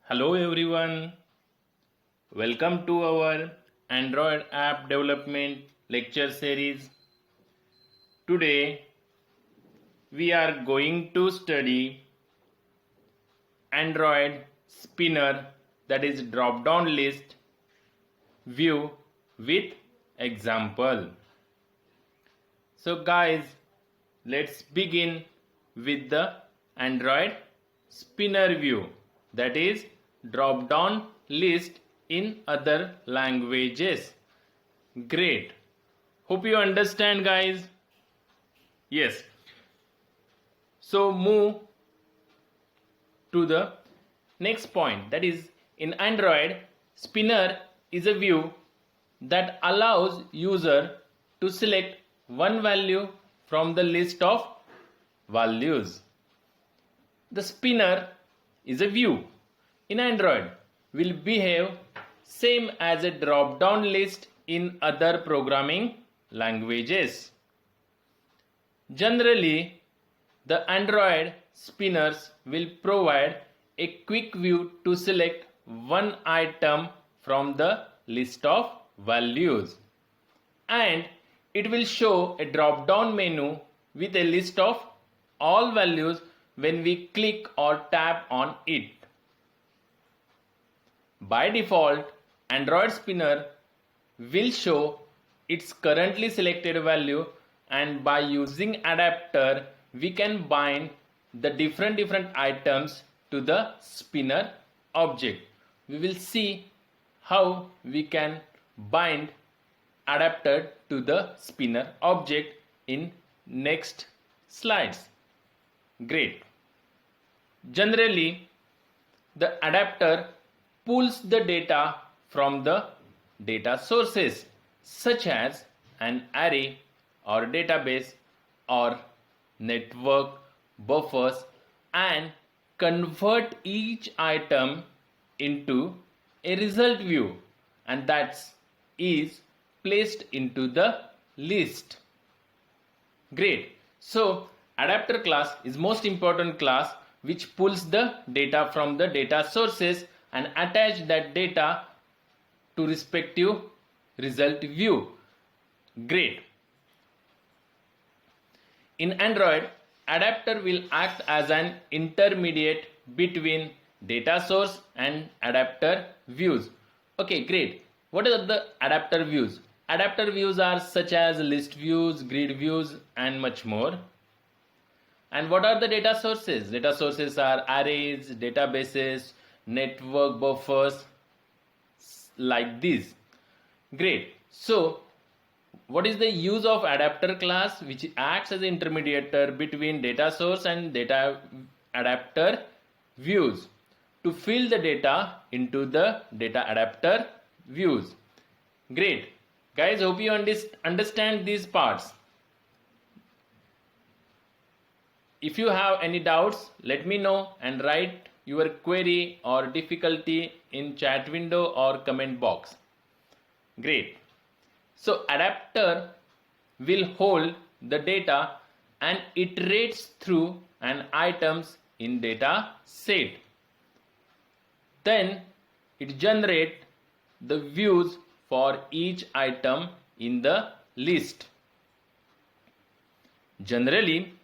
Hello everyone, welcome to our Android app development lecture series. Today we are going to study Android spinner, that is drop down list view with example. So guys, let's begin with the Android spinner view, that is drop down list in other languages. Great. Hope you understand, guys. Yes. So move to the next point, that is in Android spinner is a view that allows user to select one value from the list of values. The spinner is a view in Android will behave same as a drop down list in other programming languages. Generally, the Android spinners will provide a quick view to select one item from the list of values, and it will show a drop down menu with a list of all values when we click or tap on it. By default, Android spinner will show its currently selected value, and by using adapter we can bind the different items to the spinner object. We will see how we can bind adapter to the spinner object in next slides. Great. Generally, the adapter pulls the data from the data sources such as an array or database or network buffers and convert each item into a result view, and that is placed into the list. Great. So adapter class is most important class which pulls the data from the data sources and attach that data to respective result view. Great. In Android, adapter will act as an intermediate between data source and adapter views. Okay, great. What are the adapter views? Adapter views are such as list views, grid views, and much more. And what are the data sources? Data sources are arrays, databases, network buffers, like this. Great. So what is the use of adapter class, which acts as an intermediator between data source and data adapter views to fill the data into the data adapter views. Great. Guys, hope you understand these parts. If you have any doubts, let me know and write your query or difficulty in chat window or comment box. Great. So adapter will hold the data and iterates through an items in data set. Then it generates the views for each item in the list. Generally,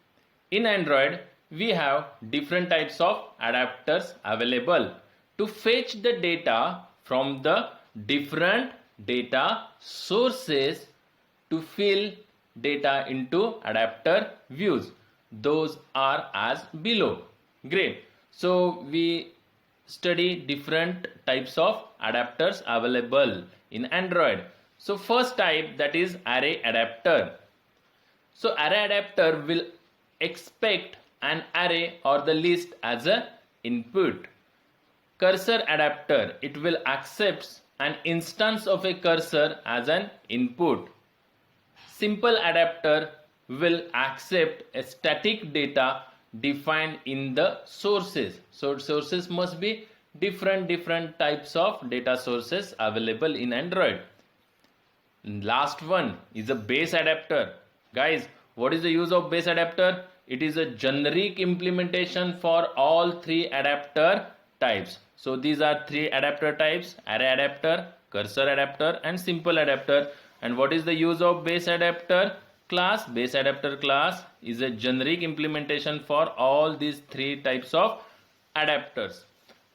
in Android, we have different types of adapters available to fetch the data from the different data sources to fill data into adapter views. Those are as below. Great. So we study different types of adapters available in Android. So first type, that is array adapter. So array adapter will expect an array or the list as a input. Cursor adapter, it will accept an instance of a cursor as an input. Simple adapter will accept a static data defined in the sources. So sources must be different types of data sources available in Android. Last one is a base adapter. Guys, what is the use of base adapter? It is a generic implementation for all three adapter types. So these are three adapter types: array adapter, cursor adapter, and simple adapter. And what is the use of base adapter class? Base adapter class is a generic implementation for all these three types of adapters,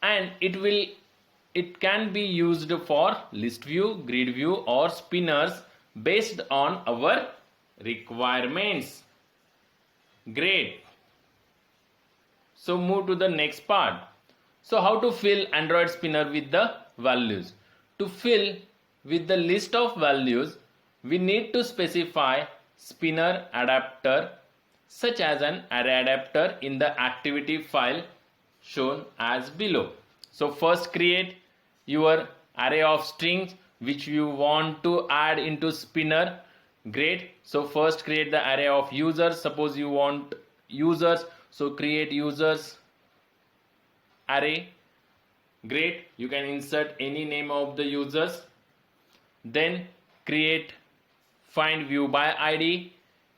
and it can be used for list view, grid view, or spinners based on our requirements. Great. So move to the next part. So how to fill Android spinner with the values? To fill with the list of values, we need to specify spinner adapter such as an array adapter in the activity file shown as below. So first create your array of strings which you want to add into spinner. Great. So first create the array of users. Suppose you want users, so create users array. Great. You can insert any name of the users. Then create find view by ID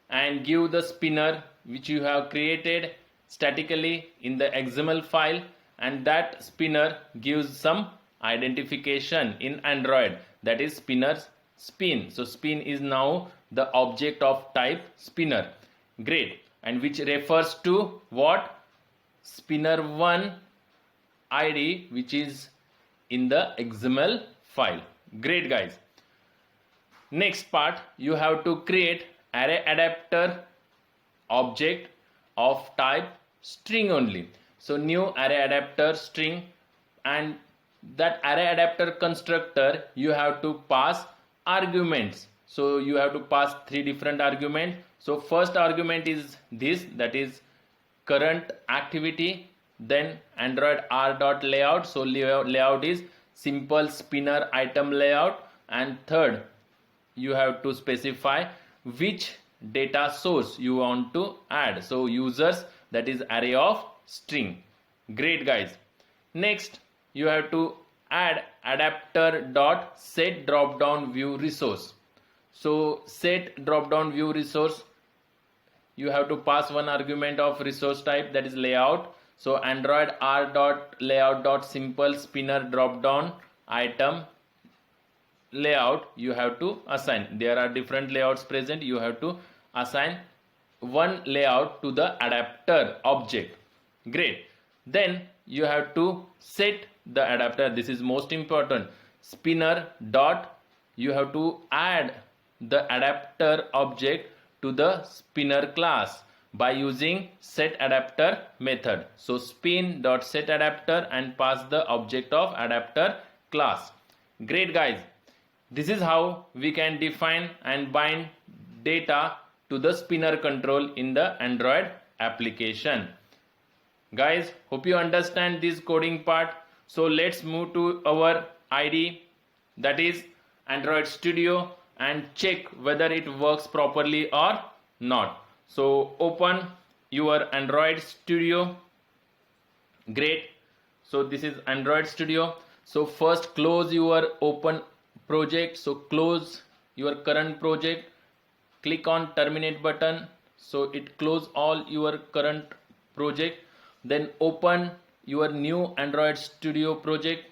and give the spinner which you have created statically in the XML file, and that spinner gives some identification in Android, that is spinner's spin. So spin is now the object of type spinner. Great. And which refers to what? Spinner1 ID, which is in the XML file. Great, guys. Next part, you have to create array adapter object of type string only. So new array adapter string, and that array adapter constructor you have to pass arguments. So you have to pass three different arguments. So first argument is this, that is current activity. Then Android r.layout. So layout is simple spinner item layout. And third, you have to specify which data source you want to add. So users, that is array of string. Great, guys. Next, you have to add adapter dot set drop down view resource. So set drop down view resource, you have to pass one argument of resource type, that is layout. So Android r dot layout dot simple spinner drop down item layout you have to assign. There are different layouts present. You have to assign one layout to the adapter object. Great. Then you have to set the adapter. This is most important. Spinner dot, you have to add the adapter object to the spinner class by using set adapter method. So spin dot set adapter and pass the object of adapter class. Great, guys. This is how we can define and bind data to the spinner control in the Android application. Guys, hope you understand this coding part. So let's move to our IDE, that is Android Studio, and check whether it works properly or not. So open your Android Studio. Great. So this is Android Studio. So first close your open project. So close your current project, click on terminate button, so it close all your current project. Then open your new Android Studio project.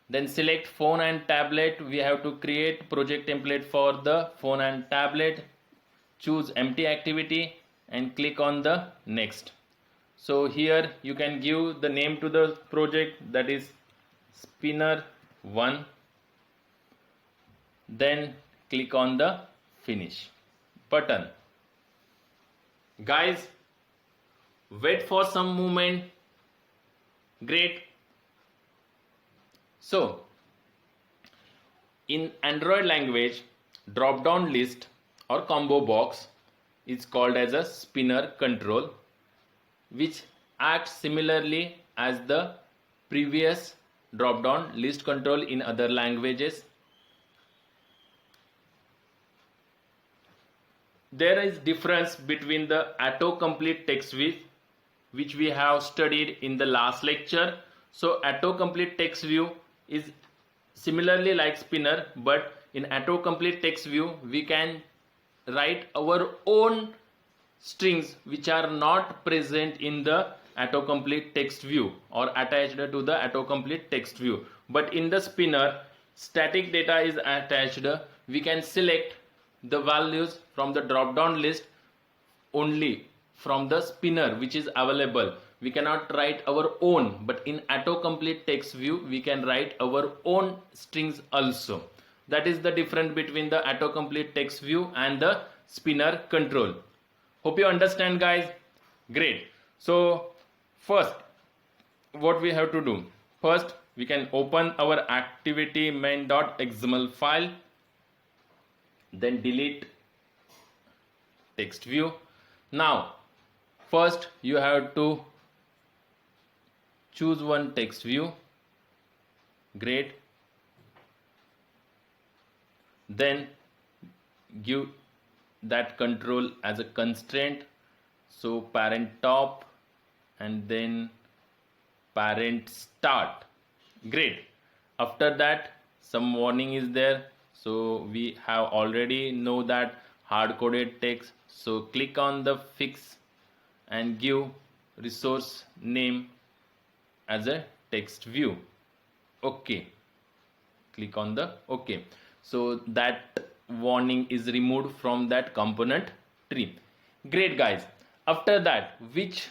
Then select phone and tablet. We have to create project template for the phone and tablet. Choose empty activity and click on the next. So here you can give the name to the project, that is spinner1. Then click on the finish button. Guys, wait for some moment. Great. So in Android language, drop down list or combo box is called as a spinner control, which acts similarly as the previous drop down list control in other languages. There is difference between the autocomplete text view, which we have studied in the last lecture. So autocomplete text view is similarly like spinner, but in autocomplete text view we can write our own strings which are not present in the autocomplete text view or attached to the autocomplete text view. But in the spinner, static data is attached. We can select the values from the drop down list only from the spinner which is available. We cannot write our own, but in autocomplete text view we can write our own strings also. That is the difference between the autocomplete text view and the spinner control. Hope you understand, guys. Great. So first what we have to do, first we can open our activity main.xml file, then delete text view. Now first you have to choose one text view. Great. Then give that control as a constraint, so parent top and then parent start. Great. After that some warning is there, so we have already know that hard coded text, so click on the fix and give resource name as a text view. Okay, click on the OK. So that warning is removed from that component tree. Great, guys. After that, which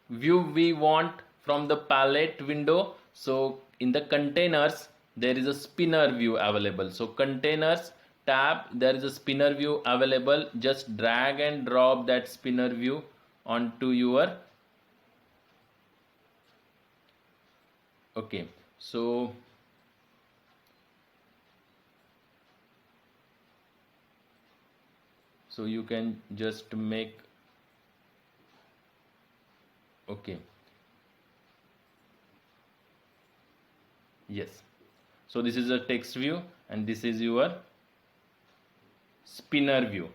view we want from the palette window? So in the containers there is a spinner view available, so containers tab, there is a spinner view available. Just drag and drop that spinner view onto your okay. So you can just make okay. Yes, so this is a text view and this is your spinner view.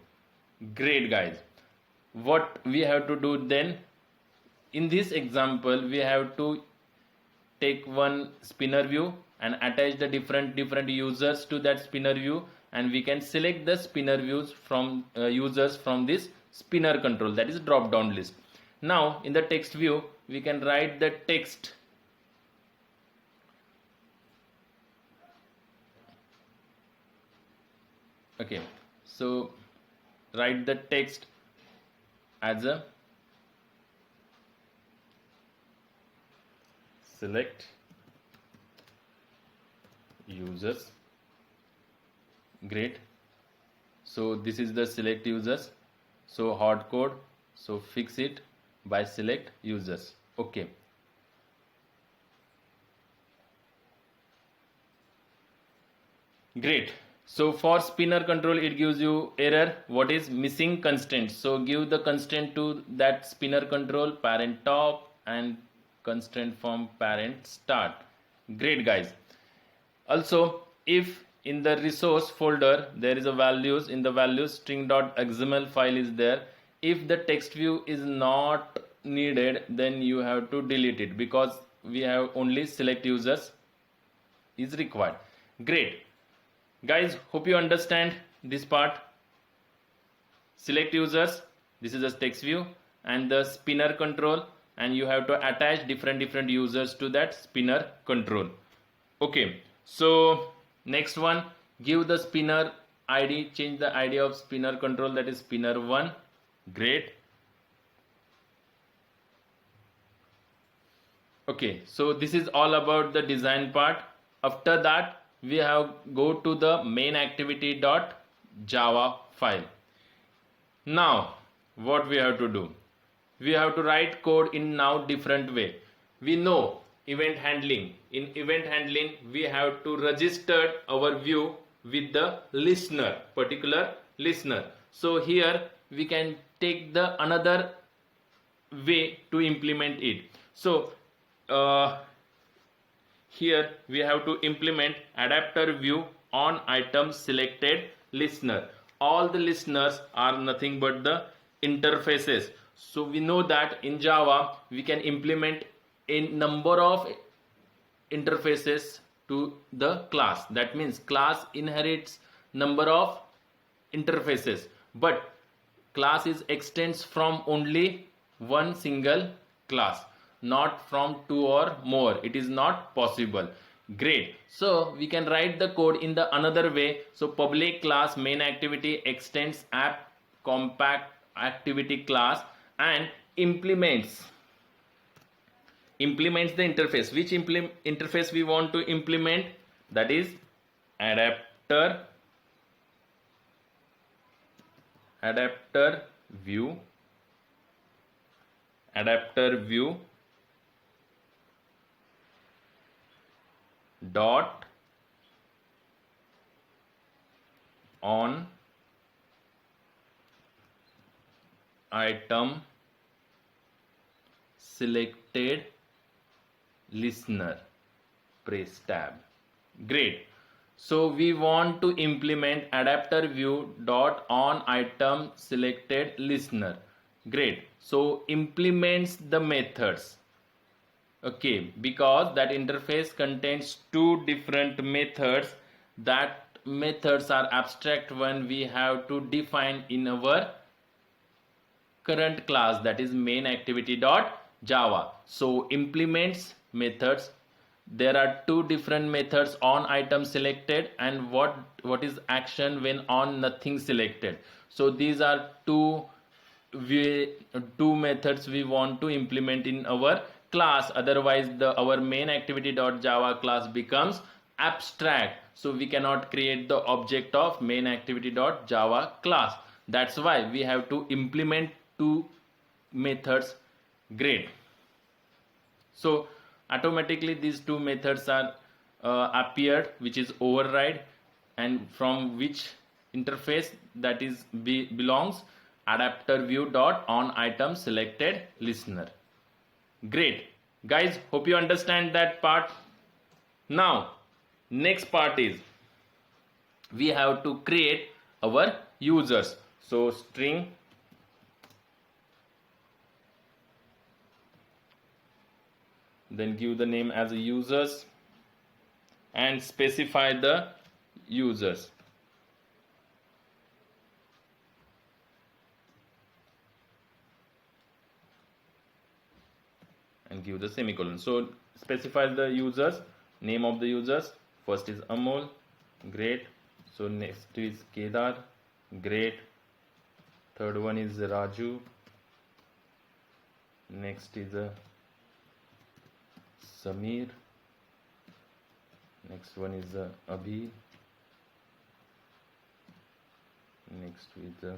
Great, guys. What we have to do then, in this example we have to take one spinner view and attach the different users to that spinner view, and we can select the spinner views from users from this spinner control, that is drop down list. Now in the text view we can write the text. Okay, so write the text as a select users. Great. So this is the select users, so hard code, so fix it by select users. Okay. Great. So for spinner control it gives you error, what is missing constraint. So give the constraint to that spinner control, parent top and constraint from parent start. Great, guys. Also, if in the resource folder there is a values, in the values string.xml file is there, if the text view is not needed then you have to delete it, because we have only select users is required. Great, guys, hope you understand this part. Select users, this is a text view, and the spinner control, and you have to attach different users to that spinner control. Okay, so next one, give the spinner ID, change the ID of spinner control, that is spinner 1. Great. Okay, so this is all about the design part. After that we have go to the main activity.java file. Now what we have to do, we have to write code in now different way. We know event handling. In event handling we have to register our view with the listener, particular listener. So here we can take the another way to implement it. So here we have to implement adapter view on item selected listener. All the listeners are nothing but the interfaces. So we know that in Java we can implement a number of interfaces to the class. That means class inherits number of interfaces, but class is extends from only one single class, not from 2 or more. It is not possible. Great. So we can write the code in the another way. So public class main activity extends app compact activity class and implements the interface. Which interface we want to implement? That is adapter view dot on item selected listener. Press tab. Great. So we want to implement adapter view dot on item selected listener. Great. So implements the methods. Okay, because that interface contains two different methods. That methods are abstract one we have to define in our current class, that is main activity dot java. So implements methods, there are two different methods, on item selected and what is action when on nothing selected. So these are two methods we want to implement in our class, otherwise our main activity dot java class becomes abstract, so we cannot create the object of main activity dot java class. That's why we have to implement two methods. Great. So automatically these two methods are appeared, which is override, and from which interface, that is belongs adapter view dot on item selected listener. Great guys, hope you understand that part. Now next part is we have to create our users. So string then give the name as a users and specify the users. And give the semicolon. So specify the users, name of the users. First is Amol. Great. So next is Kedar. Great. Third one is Raju. Next is Samir. Next one is Abhi. Next with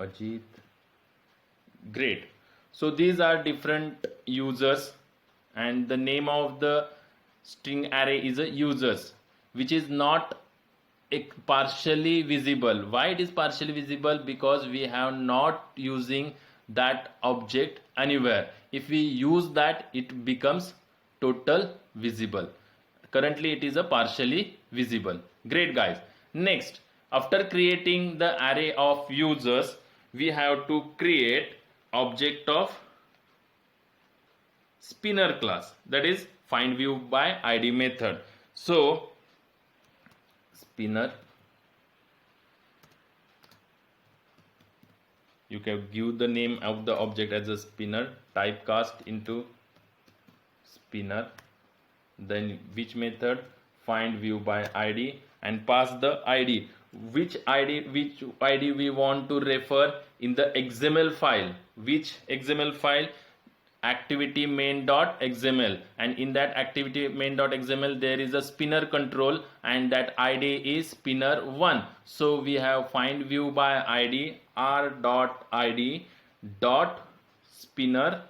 Ajit. Great. So these are different users and the name of the string array is a users, which is not partially visible. Why it is partially visible? Because we have not using that object anywhere. If we use that, it becomes total visible. Currently it is a partially visible. Great guys. Next, after creating the array of users, we have to create object of spinner class, that is find view by id method. So spinner, you can give the name of the object as a spinner, typecast into spinner, then which method, find view by id, and pass the id. Which id we want to refer in the XML file. Which XML file? Activity main.xml, and in that activity main.xml there is a spinner control and that id is spinner1. So we have find view by id r.id dot spinner1.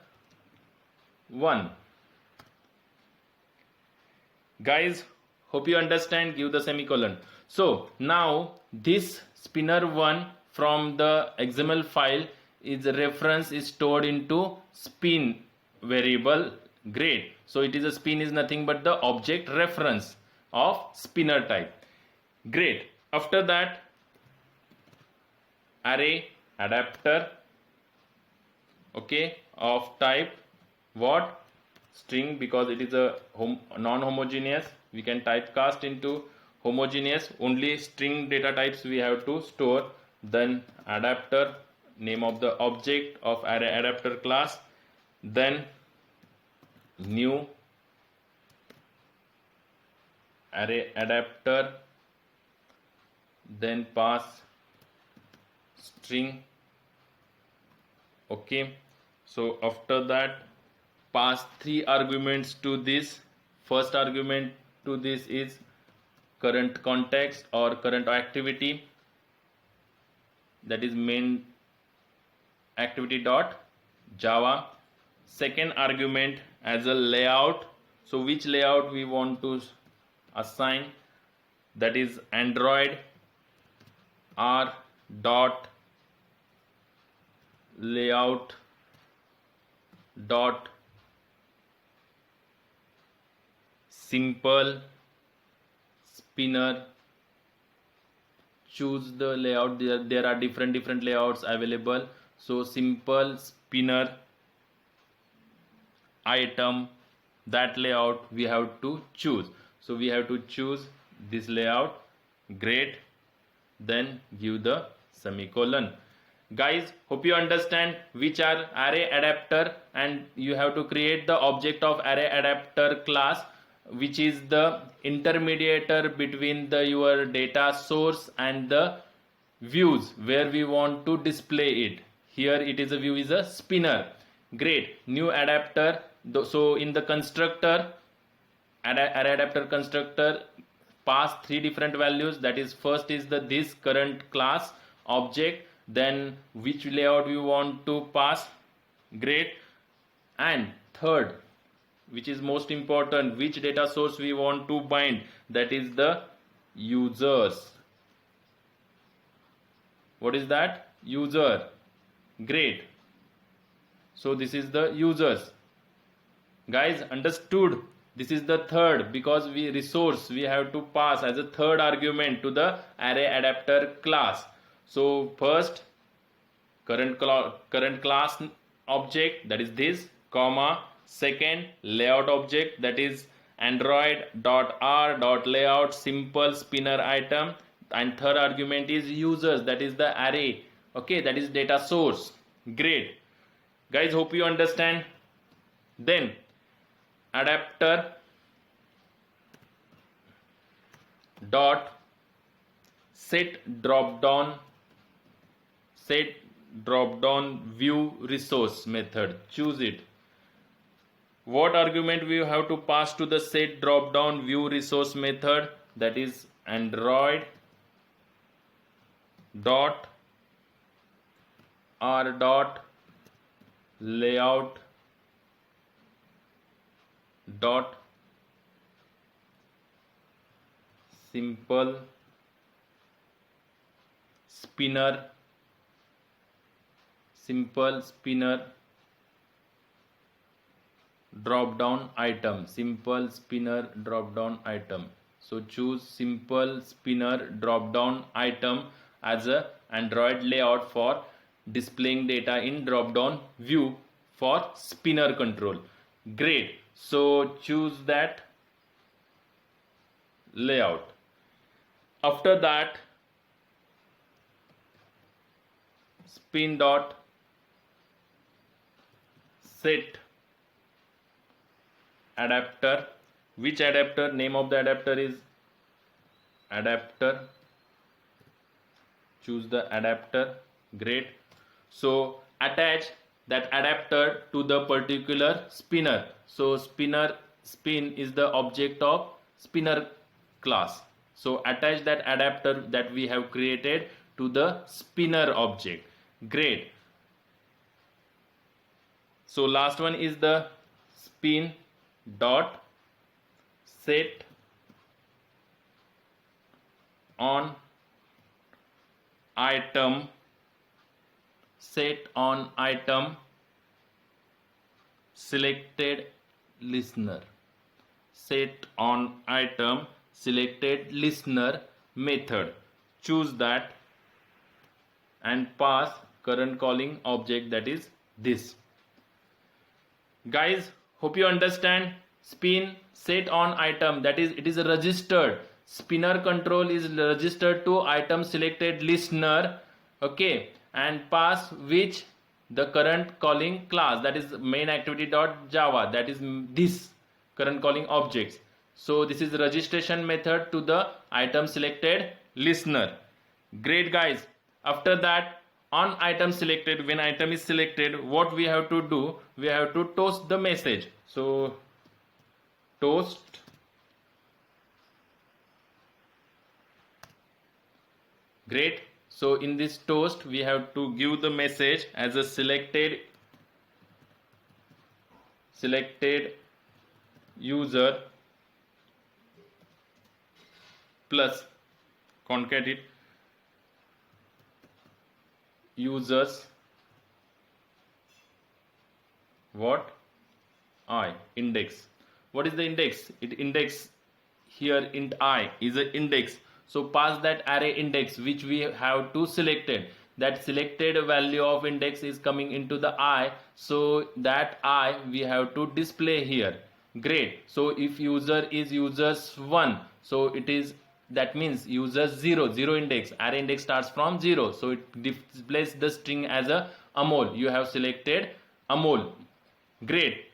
Guys, hope you understand. Give the semicolon. So now this spinner1 from the XML file is reference is stored into spin variable. Great. So it is a spin is nothing but the object reference of spinner type. Great. After that, array adapter, okay, of type what? String, because it is a non-homogeneous. We can typecast into homogeneous. Only string data types we have to store. Then adapter name of the object of array adapter class, then new array adapter, then pass string. Okay, so after that pass 3 arguments to this. First argument to this is current context or current activity, that is main activity dot java. Second argument as a layout, so which layout we want to assign, that is android r dot layout dot simple spinner. Choose the layout. There are different layouts available, so simple spinner item, that layout we have to choose. So we have to choose this layout. Great, then give the semicolon. Guys, hope you understand which are array adapter, and you have to create the object of array adapter class, which is the intermediator between the your data source and the views where we want to display it. Here it is a view is a spinner. Great, new adapter. So in the constructor, array adapter constructor, pass 3 different values, that is first is the this current class object, then which layout we want to pass. Great, and third, which is most important, which data source we want to bind, that is the users. What is that? User. Great, so this is the users. Guys, understood? This is the third, because we resource we have to pass as a third argument to the array adapter class. So first current class object, that is this, comma, second layout object, that is android dot r dot layout simple spinner item, and third argument is users, that is the array. Okay, that is data source. Great, guys, hope you understand. Then adapter dot set drop down view resource method. Choose it. What argument we have to pass to the set drop down view resource method, that is android dot r dot layout dot simple spinner drop down item, simple spinner drop down item. So choose simple spinner drop down item as a android layout for displaying data in drop down view for spinner control. Great, so choose that layout. After that, spin dot set adapter. Which adapter? Name of the adapter is adapter. Choose the adapter. Great, so attach that adapter to the particular spinner. So spin is the object of spinner class, so attach that adapter that we have created to the spinner object. Great, so last one is the spin dot set on item selected listener. Set on item selected listener method. Choose that and pass current calling object, that is this. Guys, hope you understand. Spin set on item, that is it is registered. Spinner control is registered to item selected listener. Okay, and pass which the current calling class, that is main activity dot java, that is this current calling objects. So this is the registration method to the item selected listener. Great guys. After that, on item selected, when item is selected, what we have to do, we have to toast the message. So toast great. So in this toast we have to give the message as a selected user plus concat it users what I index. What is the index? It index here int I is an index. So pass that array index which we have to selected. That selected value of index is coming into the I. So that I we have to display here. Great. So if user is users 1, so it is, that means user 0 index, array index starts from 0, so it displays the string as a Amol. You have selected Amol. Great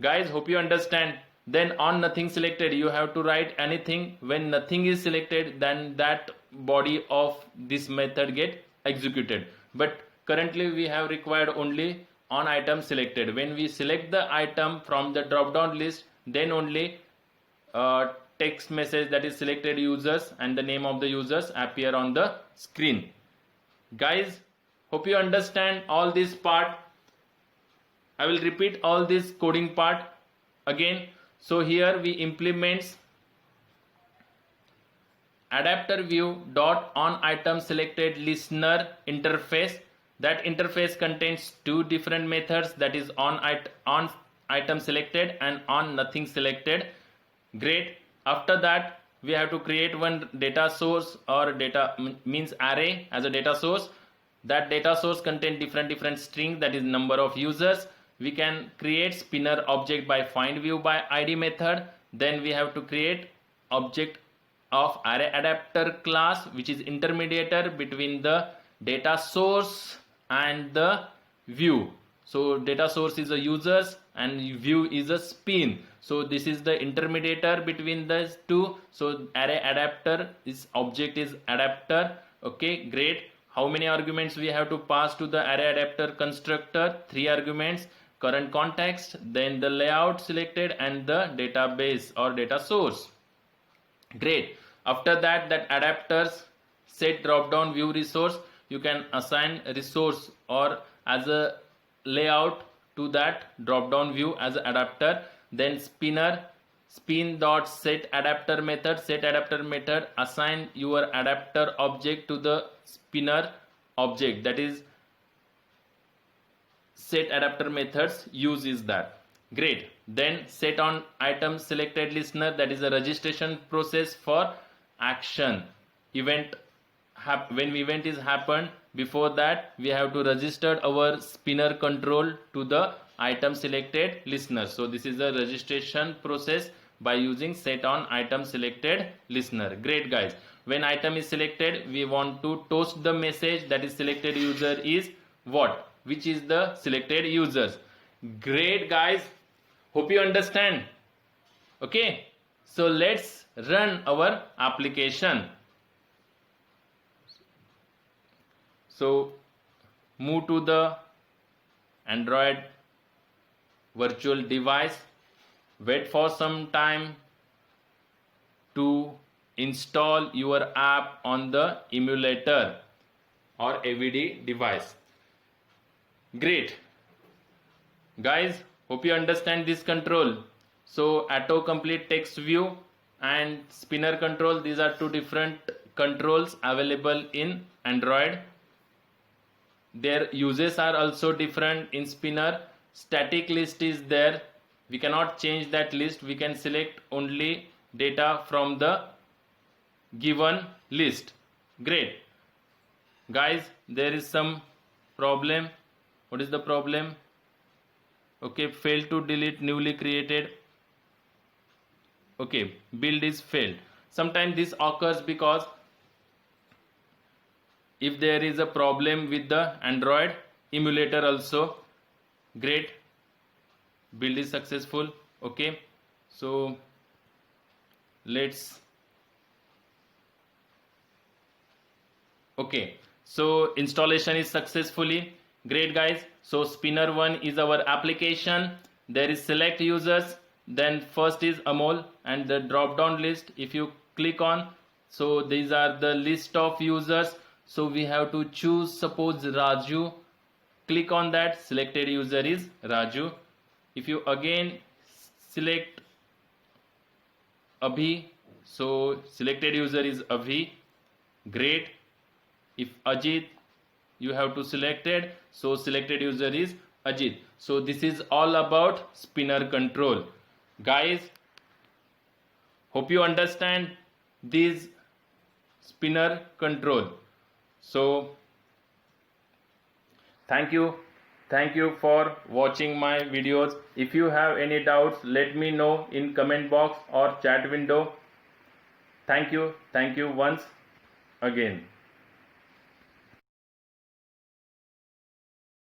guys, hope you understand. Then on nothing selected, you have to write anything. When nothing is selected, then that body of this method get executed. But currently we have required only on item selected. When we select the item from the drop down list, then only text message, that is selected users, and the name of the users appear on the screen. Guys, hope you understand all this part. I will repeat all this coding part again. So here we implement adapter view dot on item selected listener interface. That interface contains two different methods, that is on item selected and on nothing selected. Great. After that we have to create one data source, or data means array as a data source. That data source contains different strings, that is number of users. We can create spinner object by find view by id method. Then we have to create object of array adapter class, which is intermediator between the data source and the view. So data source is a users and view is a spin. So this is the intermediator between these two. So array adapter is object is adapter. Okay, great. How many arguments we have to pass to the array adapter constructor? 3 arguments. Current context, then the layout selected, and the database or data source. Great. After that, that adapters set drop down view resource, you can assign resource or as a layout to that drop down view as an adapter. Then spinner spin dot set adapter method assign your adapter object to the spinner object, that is set adapter methods use is that. Great. Then set on item selected listener, that is a registration process for action event. When event is happened, before that we have to register our spinner control to the item selected listener. So this is a registration process by using set on item selected listener. Great guys. When item is selected, we want to toast the message, that is selected user is what, which is the selected users. Great guys, hope you understand. Okay, so let's run our application. So move to the Android virtual device, wait for some time to install your app on the emulator or AVD device. Great guys, hope you understand this control. So auto complete text view and spinner control, these are two different controls available in Android. Their uses are also different. In spinner, static list is there, we cannot change that list, we can select only data from the given list. Great guys, there is some problem. What is the problem? Okay, failed to delete newly created. Okay, build is failed. Sometimes this occurs because if there is a problem with the Android emulator also. Great, build is successful. Okay, so let's okay, so installation is successfully. Great guys, so spinner 1 is our application. There is select users, then first is Amol, and the drop down list if you click on, so these are the list of users. So we have to choose, suppose Raju, click on that, selected user is Raju. If you again select Abhi, so selected user is Abhi. Great. If Ajit, you have to selected, so selected user is Ajit. So this is all about spinner control. Guys, hope you understand this spinner control. So thank you for watching my videos. If you have any doubts, let me know in comment box or chat window. Thank you once again.